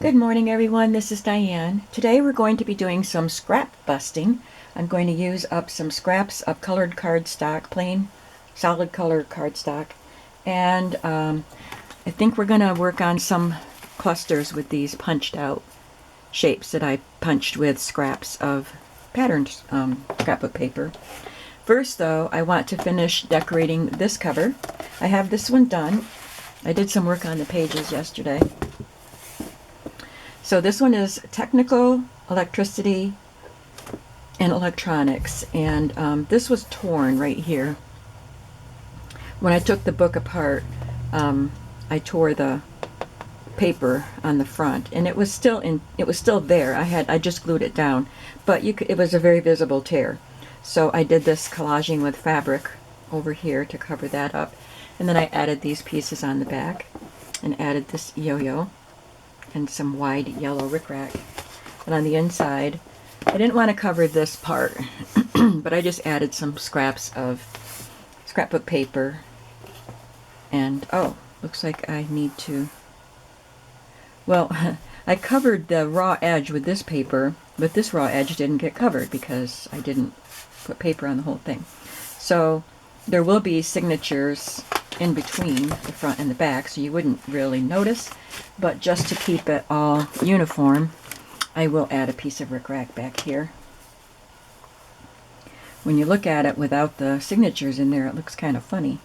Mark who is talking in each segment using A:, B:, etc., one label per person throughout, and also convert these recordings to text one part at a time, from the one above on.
A: Good morning, everyone. This is Diane. Today we're going to be doing some scrap busting. I'm going to use up some scraps of colored cardstock, plain solid color cardstock, and I think we're going to work on some clusters with these punched out shapes that I punched with scraps of patterned scrapbook paper. First, though, I want to finish decorating this cover. I have this one done. I did some work on the pages yesterday. So this one is technical, electricity, and electronics, and this was torn right here. When I took the book apart, I tore the paper on the front, and it was still there. I just glued it down, but it was a very visible tear. So I did this collaging with fabric over here to cover that up, and then I added these pieces on the back, and added this yo-yo and some wide yellow rickrack. And on the inside, I didn't want to cover this part, but I just added some scraps of scrapbook paper. And oh, looks like I need to, well, I covered the raw edge with this paper, but this raw edge didn't get covered because I didn't put paper on the whole thing. So there will be signatures in between the front and the back, so you wouldn't really notice, but just to keep it all uniform, I will add a piece of rickrack back here. When you look at it without the signatures in there, it looks kind of funny.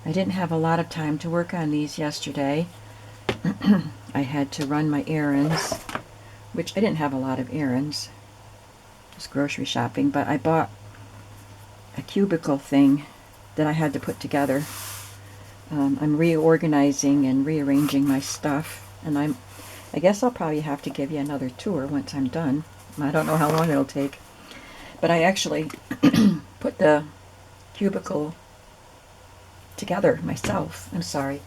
A: I didn't have a lot of time to work on these yesterday. I had to run my errands, which I didn't have a lot of errands, just grocery shopping, but I bought a cubicle thing that I had to put together. I'm reorganizing and rearranging my stuff, and I guess I'll probably have to give you another tour once I'm done. I don't know how long it'll take, but I actually put the cubicle together myself. I'm sorry.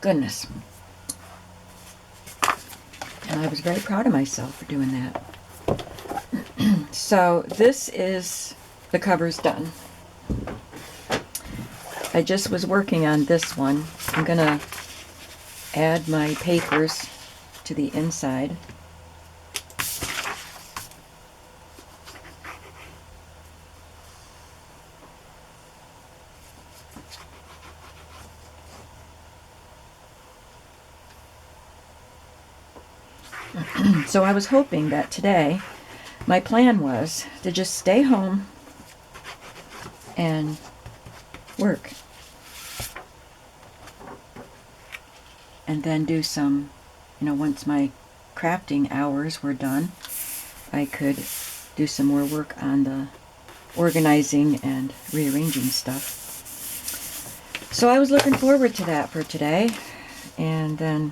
A: Goodness. And I was very proud of myself for doing that. So this is, the cover's done. I just was working on this one. I'm gonna add my papers to the inside. So I was hoping that today, my plan was to just stay home and work. And then do some, once my crafting hours were done, I could do some more work on the organizing and rearranging stuff. So I was looking forward to that for today, and then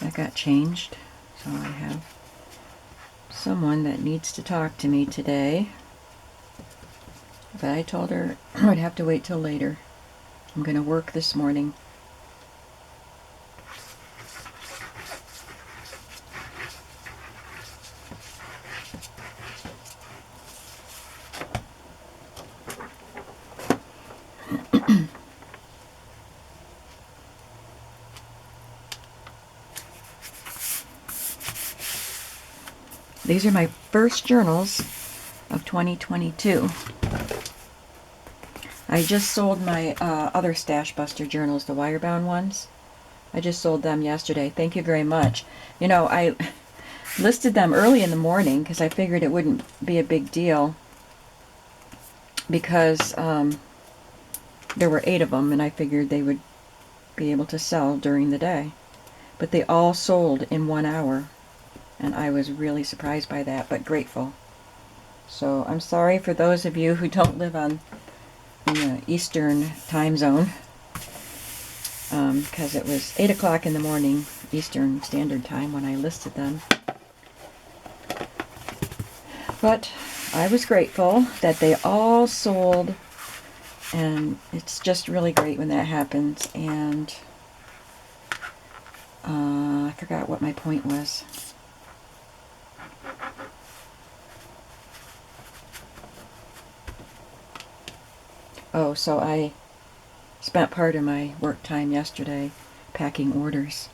A: that got changed. So I have someone that needs to talk to me today, but I told her I'd have to wait till later. I'm going to work this morning. These are my first journals of 2022. I just sold my other Stashbuster journals, the wire-bound ones. I just sold them yesterday. Thank you very much. I listed them early in the morning because I figured it wouldn't be a big deal because there were 8 of them, and I figured they would be able to sell during the day. But they all sold in 1 hour. And I was really surprised by that, but grateful. So I'm sorry for those of you who don't live on the Eastern time zone. because it was 8 o'clock in the morning Eastern Standard Time when I listed them. But I was grateful that they all sold, and it's just really great when that happens. And I forgot what my point was. Oh, so I spent part of my work time yesterday packing orders.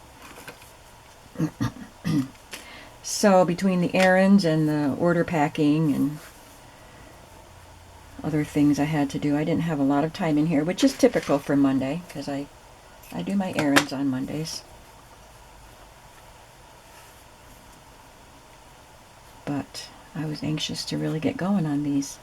A: So between the errands and the order packing and other things I had to do, I didn't have a lot of time in here, which is typical for Monday, because I do my errands on Mondays. But I was anxious to really get going on these.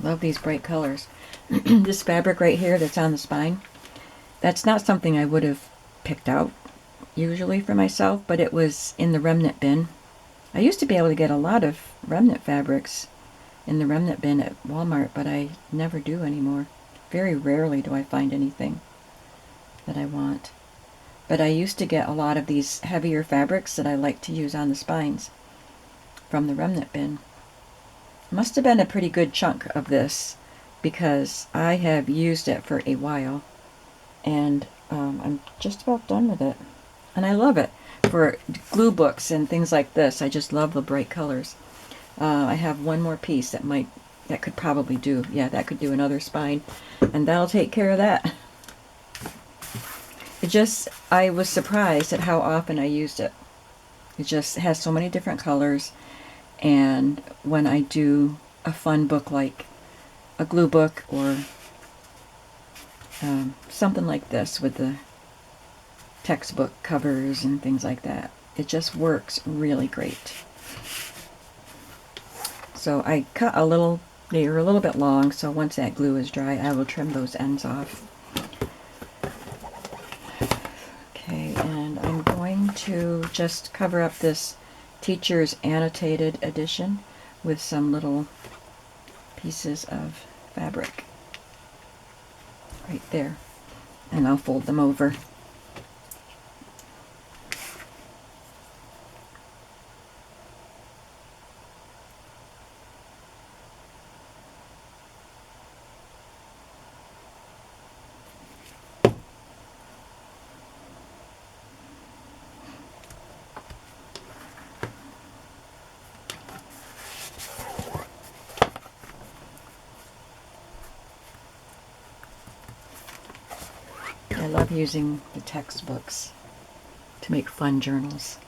A: Love these bright colors. This fabric right here that's on the spine, that's not something I would have picked out usually for myself, but it was in the remnant bin. I used to be able to get a lot of remnant fabrics in the remnant bin at Walmart, but I never do anymore. Very rarely do I find anything that I want. But I used to get a lot of these heavier fabrics that I like to use on the spines from the remnant bin. Must have been a pretty good chunk of this, because I have used it for a while, and I'm just about done with it. And I love it for glue books and things like this. I just love the bright colors. I have one more piece that could probably do, yeah, that could do another spine, and that'll take care of that. I was surprised at how often I used it. It just has so many different colors, and when I do a fun book like a glue book or something like this with the textbook covers and things like that, it just works really great. So I cut a little, they are a little bit long, so once that glue is dry, I will trim those ends off. Okay, and I'm going to just cover up this Teacher's Annotated Edition with some little pieces of fabric right there, and I'll fold them over. I love using the textbooks to make fun journals.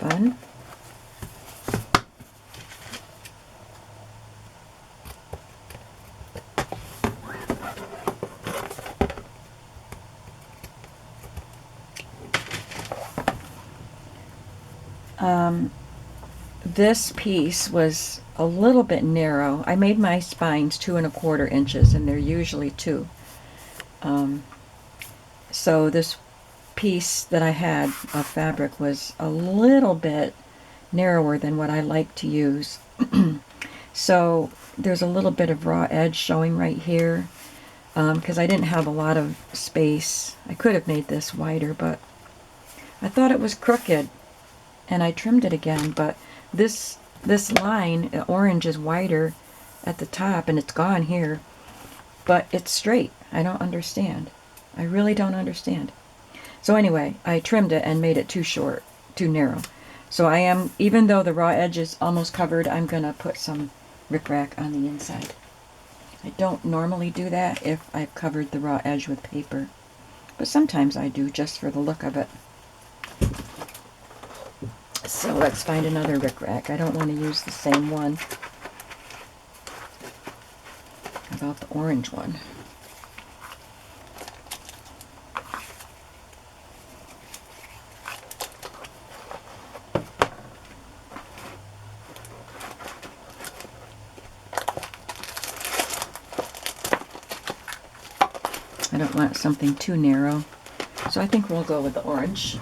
A: fun. This piece was a little bit narrow. I made my spines 2¼ inches, and they're usually 2. So this piece that I had of fabric was a little bit narrower than what I like to use. So there's a little bit of raw edge showing right here because I didn't have a lot of space. I could have made this wider, but I thought it was crooked and I trimmed it again. But this line, orange, is wider at the top and it's gone here, but it's straight. I don't understand. I really don't understand. So anyway, I trimmed it and made it too short, too narrow. So I am, even though the raw edge is almost covered, I'm going to put some rickrack on the inside. I don't normally do that if I've covered the raw edge with paper, but sometimes I do just for the look of it. So let's find another rickrack. I don't want to use the same one. How about the orange one? I don't want something too narrow, so I think we'll go with the orange.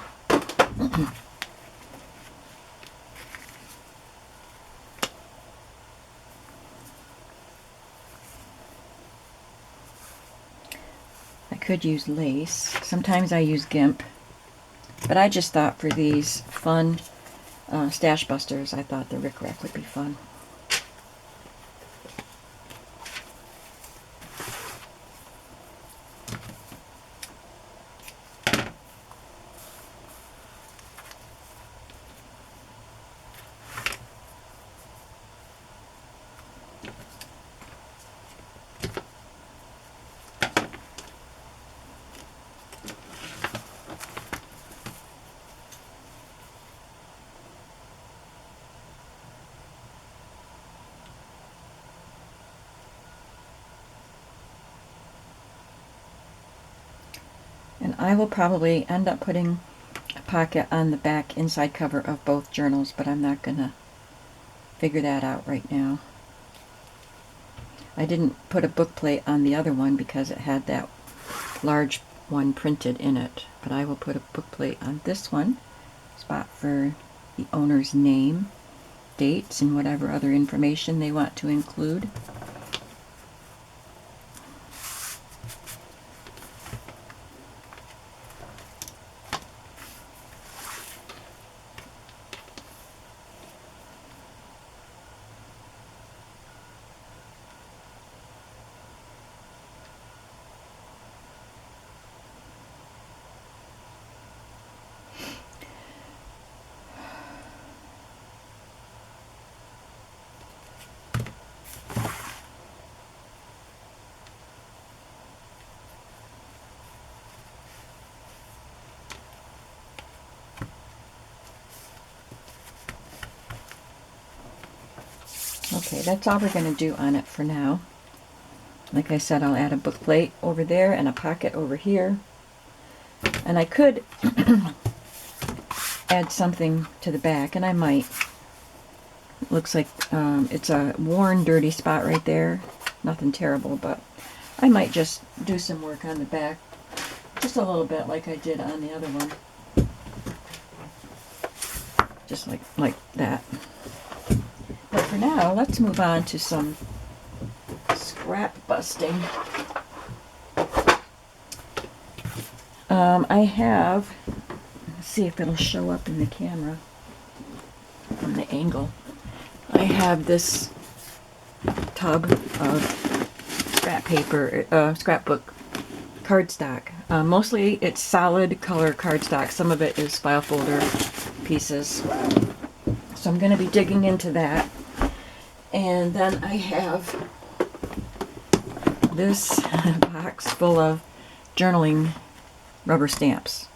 A: I could use lace. Sometimes I use gimp, but I just thought for these fun Stashbusters, I thought the rickrack would be fun. And I will probably end up putting a pocket on the back inside cover of both journals, but I'm not going to figure that out right now. I didn't put a book plate on the other one because it had that large one printed in it, but I will put a book plate on this one, spot for the owner's name, dates, and whatever other information they want to include. Okay, that's all we're going to do on it for now. Like I said, I'll add a book plate over there and a pocket over here. And I could add something to the back, and I might. It looks like it's a worn, dirty spot right there. Nothing terrible, but I might just do some work on the back. Just a little bit like I did on the other one. Just like that. But for now, let's move on to some scrap busting. I have, let's see if it'll show up in the camera from the angle. I have this tub of scrap paper, scrapbook cardstock. Mostly it's solid color cardstock. Some of it is file folder pieces. So I'm going to be digging into that. And then I have this box full of journaling rubber stamps.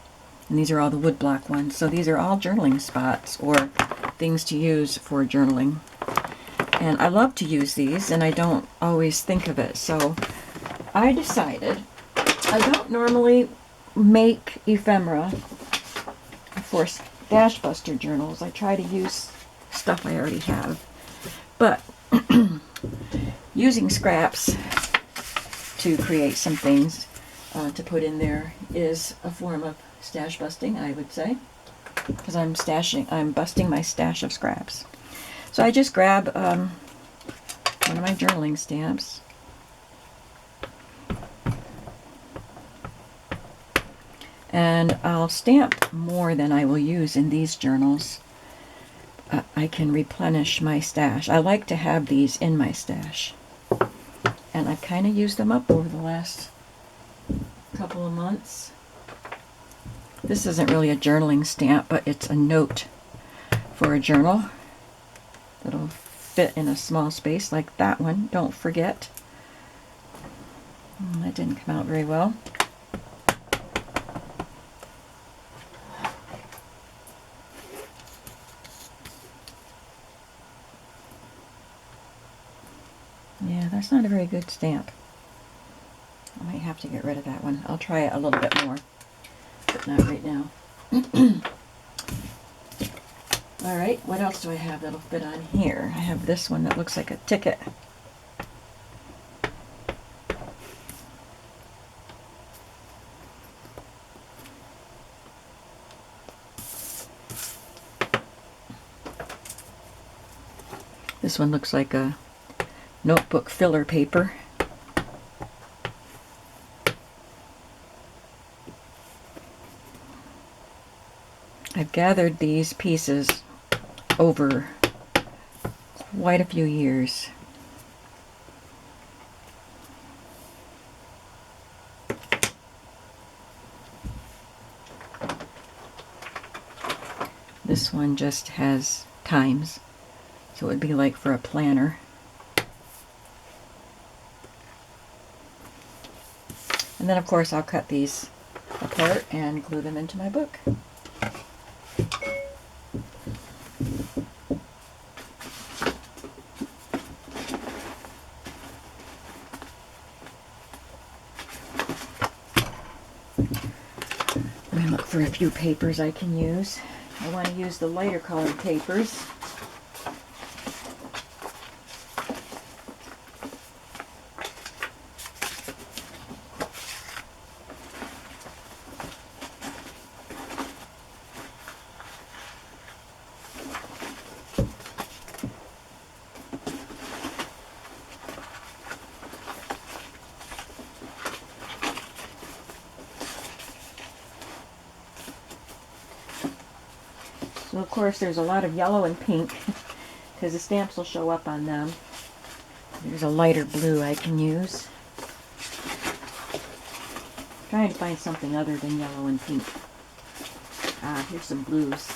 A: And these are all the woodblock ones. So these are all journaling spots or things to use for journaling. And I love to use these, and I don't always think of it. So I decided, I don't normally make ephemera for Stashbuster journals. I try to use stuff I already have. But using scraps to create some things to put in there is a form of stash busting, I would say, because I'm busting my stash of scraps. So I just grab one of my journaling stamps, and I'll stamp more than I will use in these journals. I can replenish my stash. I like to have these in my stash, and I've kind of used them up over the last couple of months. This isn't really a journaling stamp, but it's a note for a journal that'll fit in a small space like that one. Don't forget. That didn't come out very well. Yeah, that's not a very good stamp. I might have to get rid of that one. I'll try it a little bit more, but not right now. Alright, what else do I have that'll fit on here? I have this one that looks like a ticket. This one looks like a notebook filler paper. I've gathered these pieces over quite a few years. This one just has times, so it would be like for a planner. And then of course I'll cut these apart and glue them into my book. I'm going to look for a few papers I can use. I want to use the lighter colored papers. So of course there's a lot of yellow and pink because the stamps will show up on them. There's a lighter blue I can use. Trying to find something other than yellow and pink. Ah, here's some blues.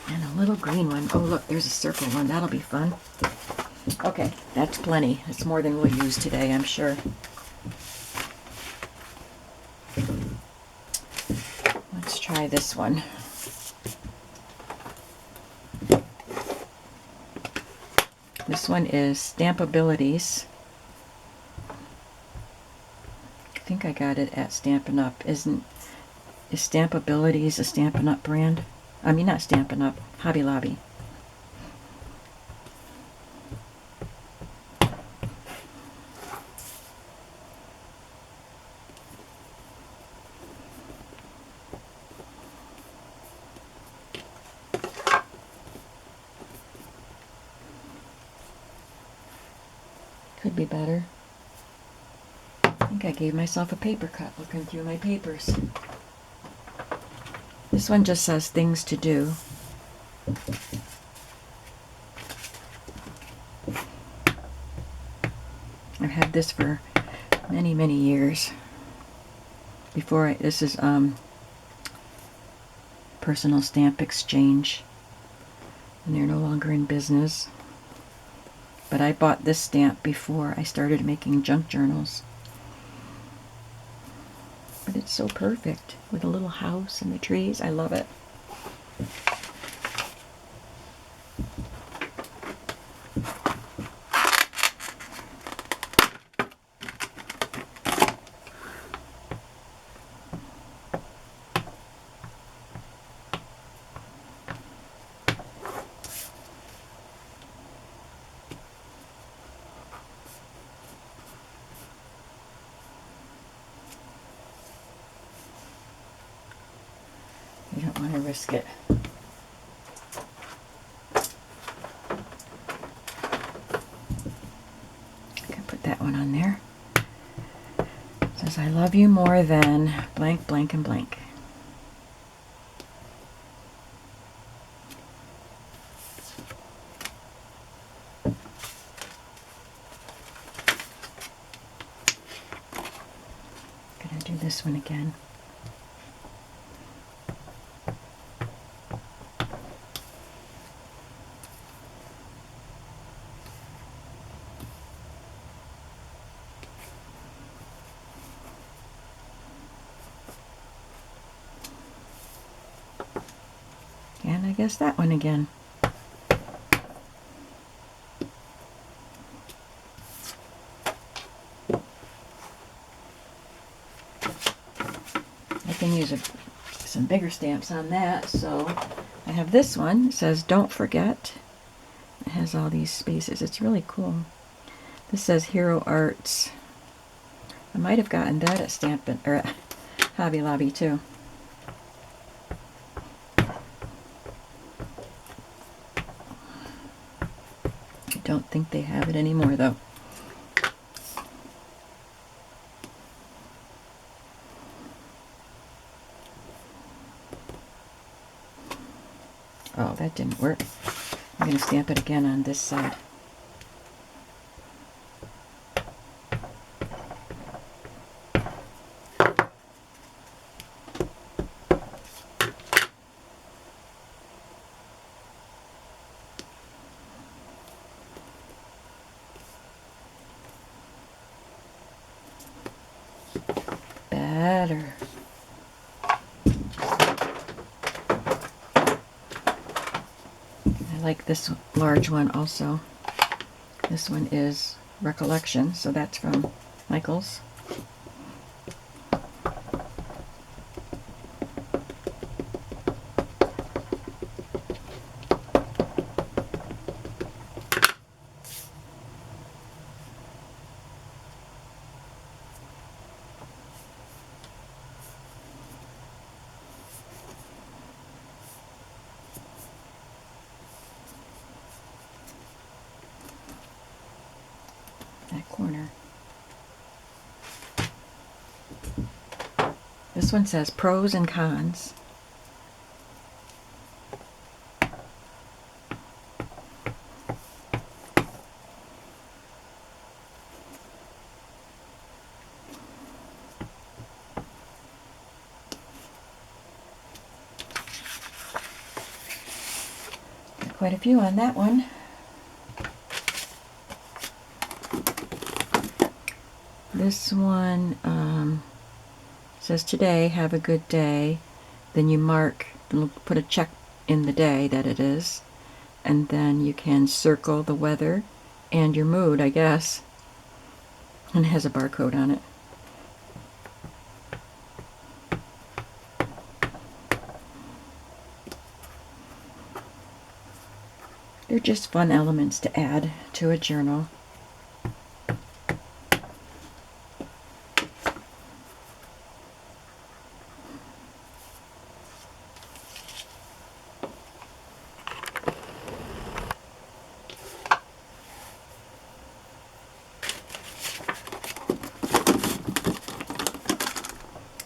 A: And a little green one. Oh look, there's a circle one. That'll be fun. Okay, that's plenty. It's more than we'll use today, I'm sure. Let's try this one. This one is Stampabilities. I think I got it at Stampin' Up. Is Stampabilities a Stampin' Up brand? I mean, not Stampin' Up, Hobby Lobby. Could be better. I think I gave myself a paper cut looking through my papers. This one just says things to do. I've had this for many, many years. This is Personal Stamp Exchange, and they're no longer in business. But I bought this stamp before I started making junk journals. But it's so perfect with a little house and the trees. I love it. You don't want to risk it. I can put that one on there. It says, I love you more than blank, blank, and blank. Gonna do this one again. And I guess that one again. I can use some bigger stamps on that, so I have this one. It says, don't forget. It has all these spaces. It's really cool. This says Hero Arts. I might have gotten that at Stampin' or at Hobby Lobby too. I don't think they have it anymore though. Oh, that didn't work. I'm going to stamp it again on this side. Better. I like this large one also. This one is Recollection, so that's from Michaels. That corner. This one says pros and cons. Got quite a few on that one. This one says today, have a good day. Then you mark, put a check in the day that it is, and then you can circle the weather and your mood, I guess. And it has a barcode on it. They're just fun elements to add to a journal.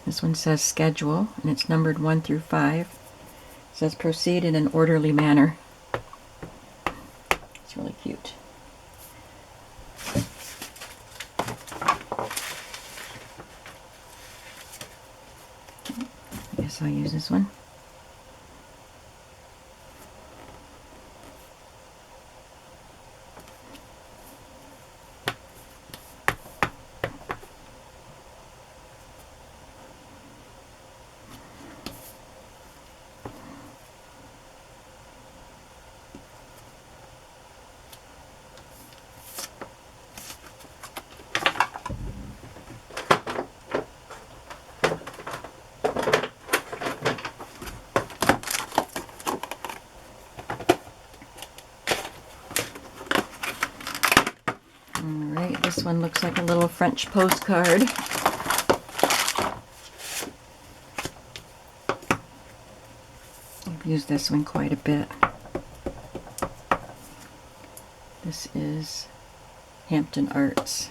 A: This one says schedule, and it's numbered 1 through 5. It says proceed in an orderly manner. It's really cute. I guess I'll use this one. Alright, this one looks like a little French postcard. I've used this one quite a bit. This is Hampton Arts.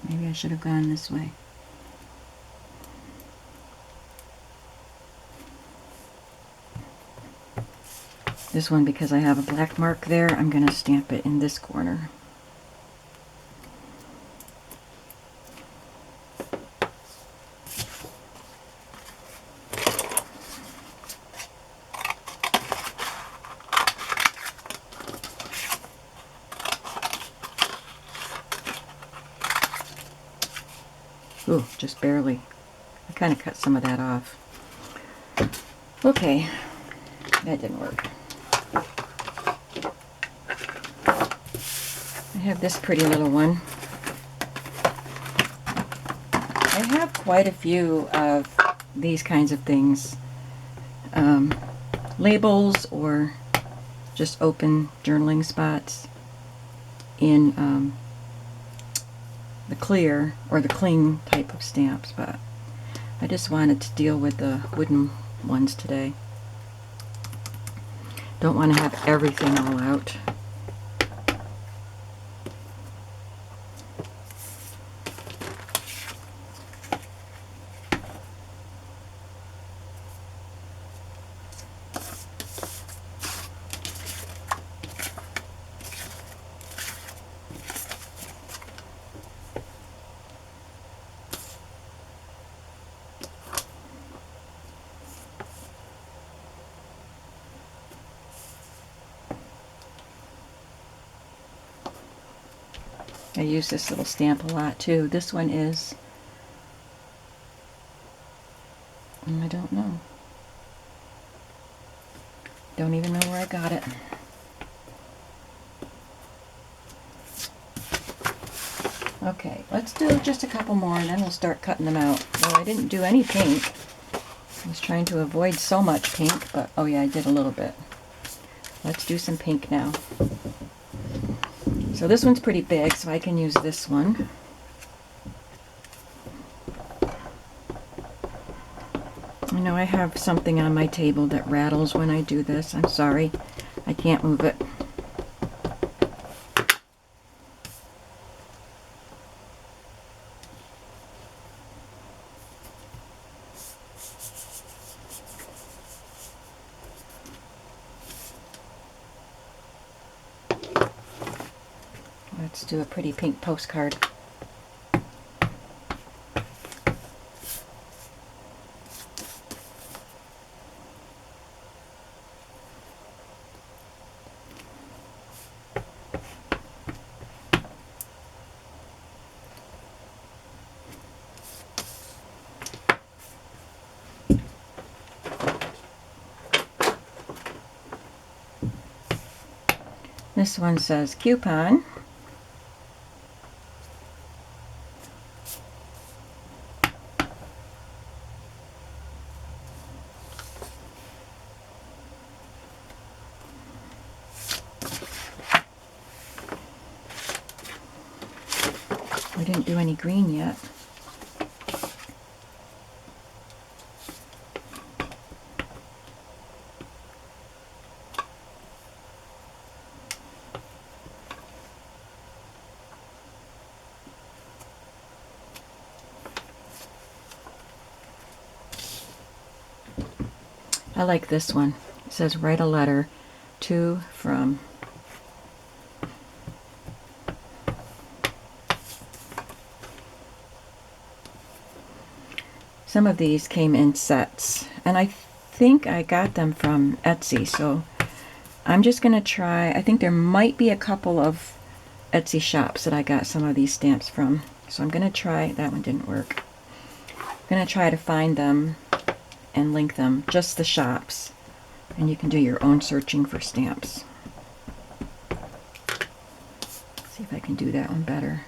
A: Maybe I should have gone this way. This one, because I have a black mark there, I'm going to stamp it in this corner. Ooh, just barely. I kind of cut some of that off. Okay, that didn't work. I have this pretty little one. I have quite a few of these kinds of things. Labels or just open journaling spots in the clear or the cling type of stamps, but I just wanted to deal with the wooden ones today. Don't want to have everything all out. I use this little stamp a lot too. This one is, I don't know. Don't even know where I got it. Okay, let's do just a couple more and then we'll start cutting them out. Well, I didn't do any pink. I was trying to avoid so much pink, but oh yeah, I did a little bit. Let's do some pink now. So this one's pretty big, so I can use this one. I know I have something on my table that rattles when I do this. I'm sorry. I can't move it. Let's do a pretty pink postcard. This one says coupon. We didn't do any green yet. I like this one. It says write a letter to from. Some of these came in sets, and I think I got them from Etsy, so I'm just going to try. I think there might be a couple of Etsy shops that I got some of these stamps from, so I'm going to try. That one didn't work. I'm going to try to find them and link them, just the shops, And you can do your own searching for stamps. See if I can do that one better.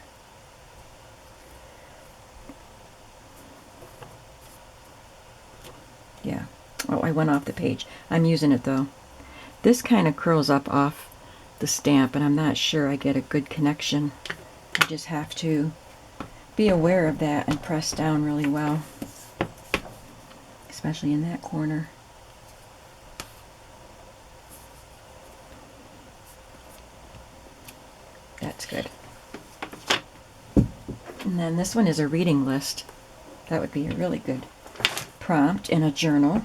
A: Yeah. Oh, I went off the page. I'm using it though. This kind of curls up off the stamp, and I'm not sure I get a good connection. I just have to be aware of that and press down really well, especially in that corner. That's good. And then this one is a reading list. That would be a really good prompt in a journal.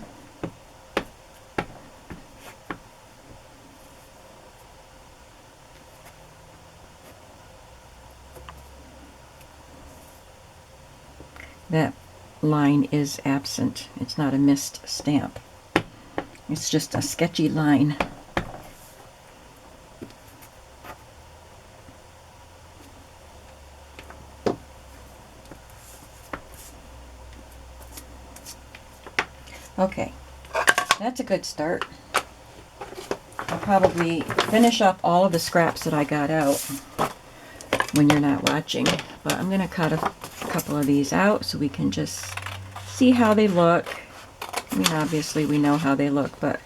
A: That line is absent. It's not a missed stamp. It's just a sketchy line. Okay, that's a good start. I'll probably finish up all of the scraps that I got out when you're not watching, but I'm going to cut a couple of these out so we can just see how they look. I mean, obviously we know how they look, but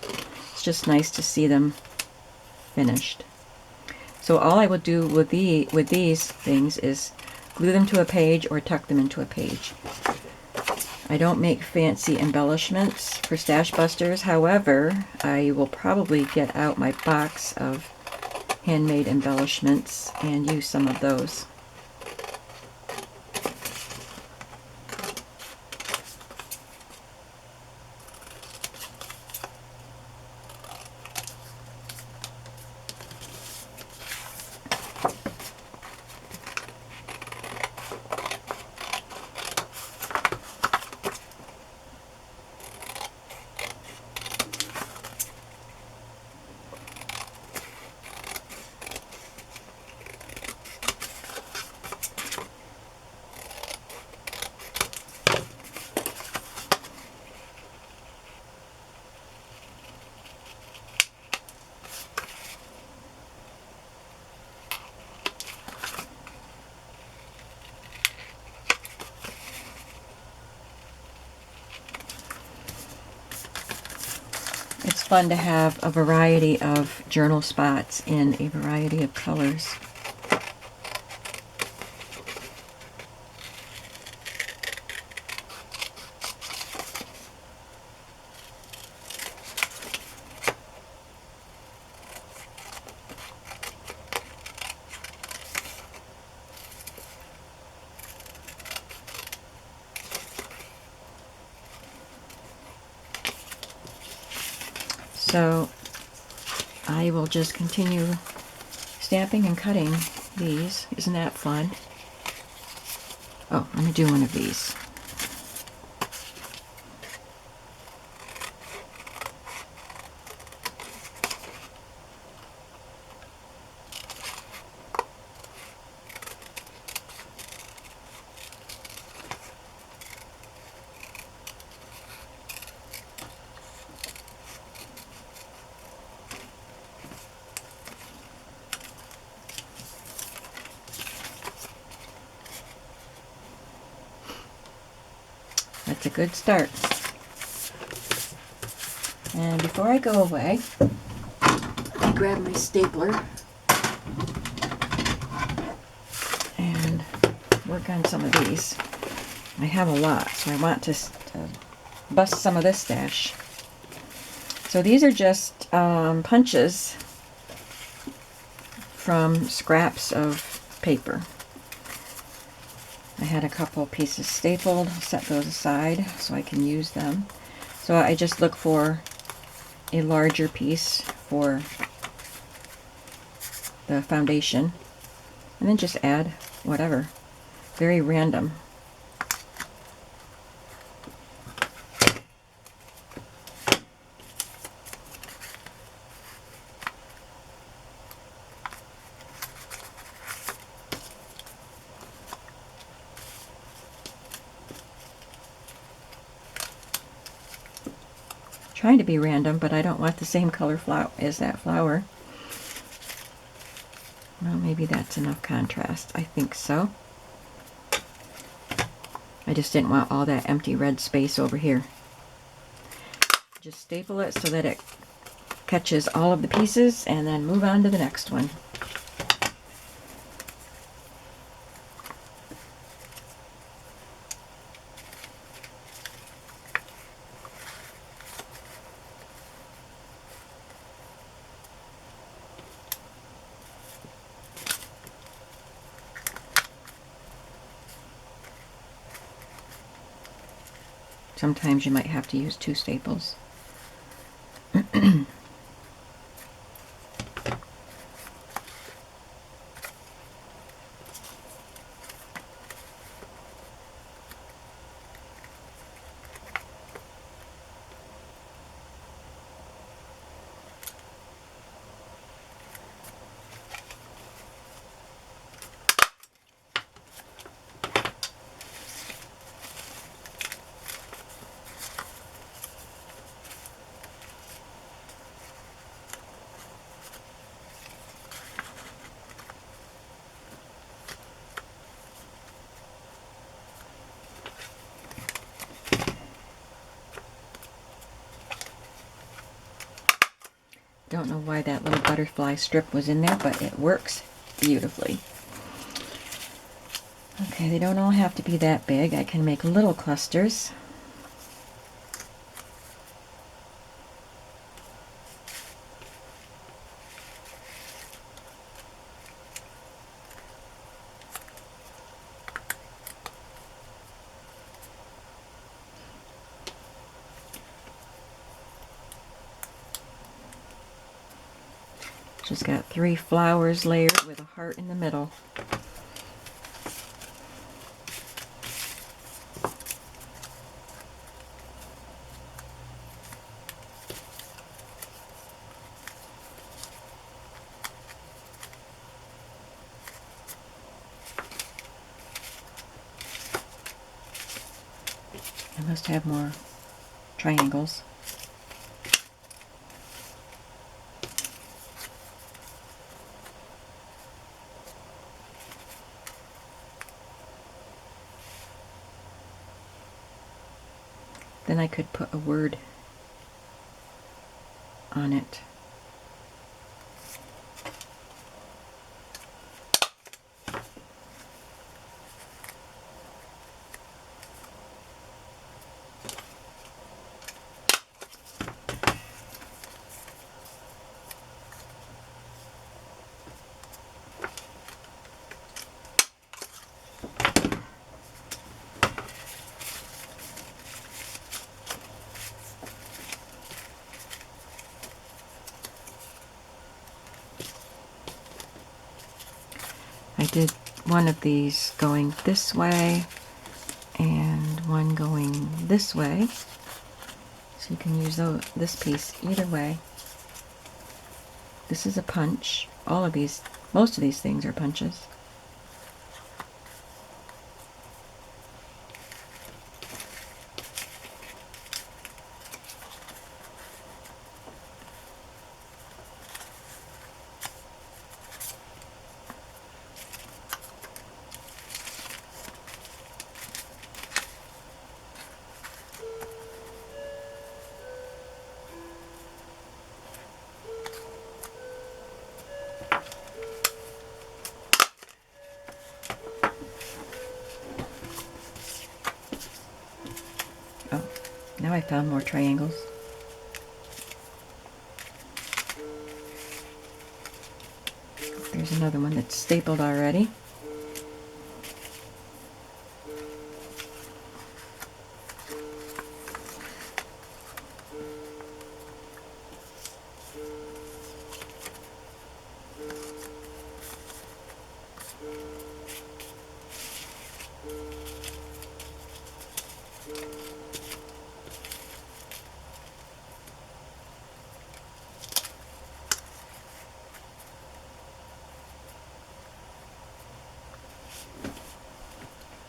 A: it's just nice to see them finished. So all I will do with these things is glue them to a page or tuck them into a page. I don't make fancy embellishments for Stashbusters. However, I will probably get out my box of handmade embellishments and use some of those. It's fun to have a variety of journal spots in a variety of colors. So I will just continue stamping and cutting these. Isn't that fun? Oh, let me do one of these. That's a good start. And before I go away, I grab my stapler and work on some of these. I have a lot, so I want to bust some of this stash. So these are just punches from scraps of paper. I had a couple pieces stapled, set those aside so I can use them. So I just look for a larger piece for the foundation and then just add whatever. Very random. kind of be random, but I don't want the same color flower as that flower. Well, maybe that's enough contrast. I think so. I just didn't want all that empty red space over here. Just staple it so that it catches all of the pieces, and then move on to the next one. Sometimes you might have to use 2 staples. Don't know why that little butterfly strip was in there, but it works beautifully. Okay, they don't all have to be that big. I can make little clusters. Just got 3 flowers layered with a heart in the middle. I must have more triangles. Then I could put a word on it. I did one of these going this way and one going this way, so you can use this piece either way. This is a punch. All of these, most of these things are punches. Now I found more triangles. There's another one that's stapled already.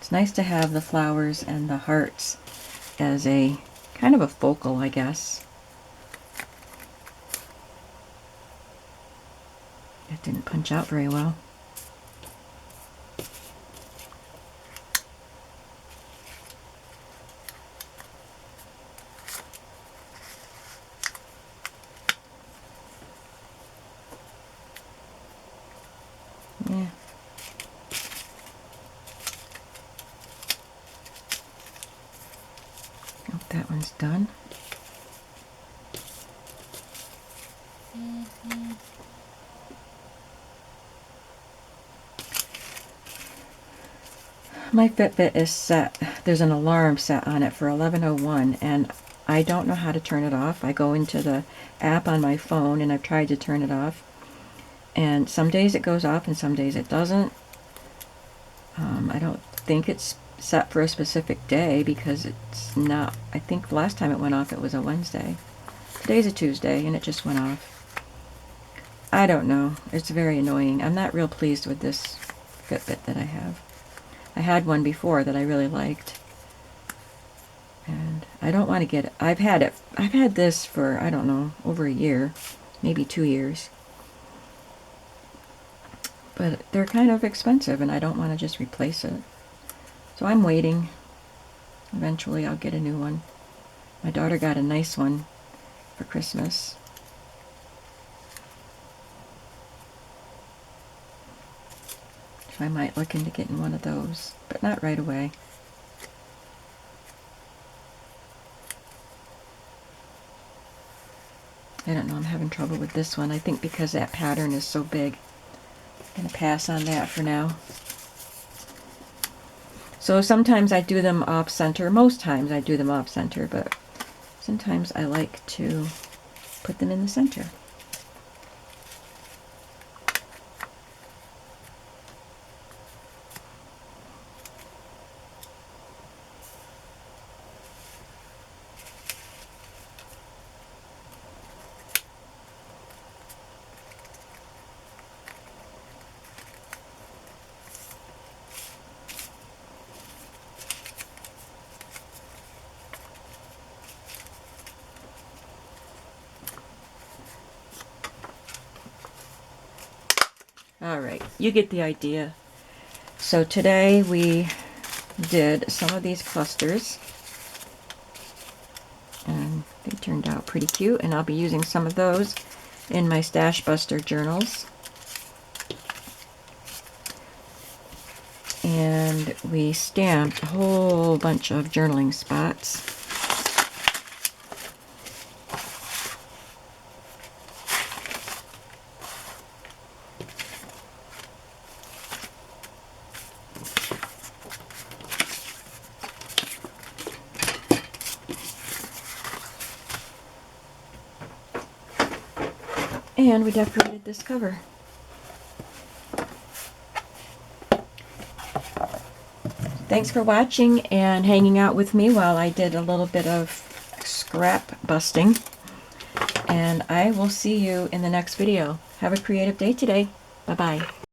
A: It's nice to have the flowers and the hearts as a kind of a focal, I guess. It didn't punch out very well. Yeah. Oh, that one's done. My Fitbit is set. There's an alarm set on it for 11:01, and I don't know how to turn it off. I go into the app on my phone and I've tried to turn it off, and some days it goes off and some days it doesn't. I don't think it's set for a specific day because it's not. I think the last time it went off it was a Wednesday. Today's a Tuesday and it just went off. I don't know. It's very annoying. I'm not real pleased with this Fitbit that I have. I had one before that I really liked, and I don't want to get it. I've had this for, I don't know, over a year, maybe 2 years. But they're kind of expensive and I don't want to just replace it. So I'm waiting. Eventually I'll get a new one. My daughter got a nice one for Christmas. So I might look into getting one of those, but not right away. I don't know, I'm having trouble with this one. I think because that pattern is so big. I'm going to pass on that for now. So sometimes I do them off center. Most times I do them off center, but sometimes I like to put them in the center. All right, you get the idea. So today we did some of these clusters, and they turned out pretty cute, and I'll be using some of those in my Stashbuster journals. And we stamped a whole bunch of journaling spots. And we decorated this cover. Thanks for watching and hanging out with me while I did a little bit of scrap busting. And I will see you in the next video. Have a creative day today. Bye-bye.